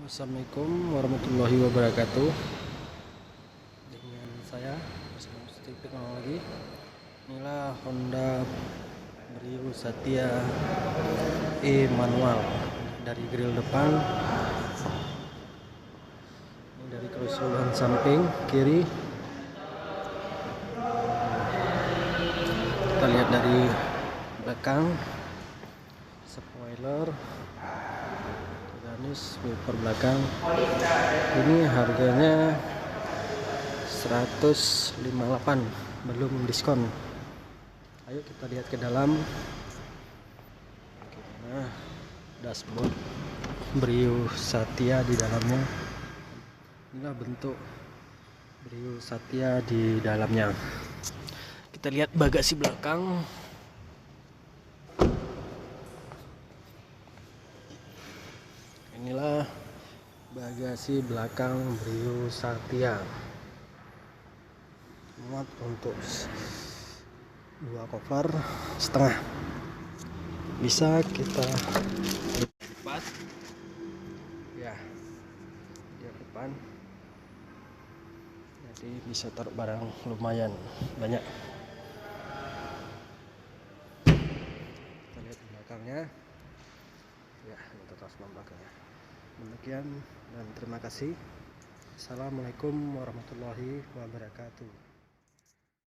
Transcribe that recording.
Assalamualaikum warahmatullahi wabarakatuh. Dengan saya Bersama Steve Teknologi. Inilah Honda Brio Satya E manual. Dari grill depan, ini dari keseluruhan samping kiri. Kita lihat dari belakang, spoiler, ganis, wiper belakang. Ini harganya 158, belum diskon. Ayo kita lihat ke dalam. Nah, dashboard Brio Satya di dalamnya. Inilah bentuk Brio Satya di dalamnya. Kita lihat bagasi belakang. Inilah bagasi belakang Brio Satya. Muat untuk 2 koper setengah. Bisa kita lipat. Ya, di depan. Jadi bisa taruh barang lumayan banyak. Kita lihat di belakangnya. Ya, ini total belakangnya. Demikian dan terima kasih. Assalamualaikum warahmatullahi wabarakatuh.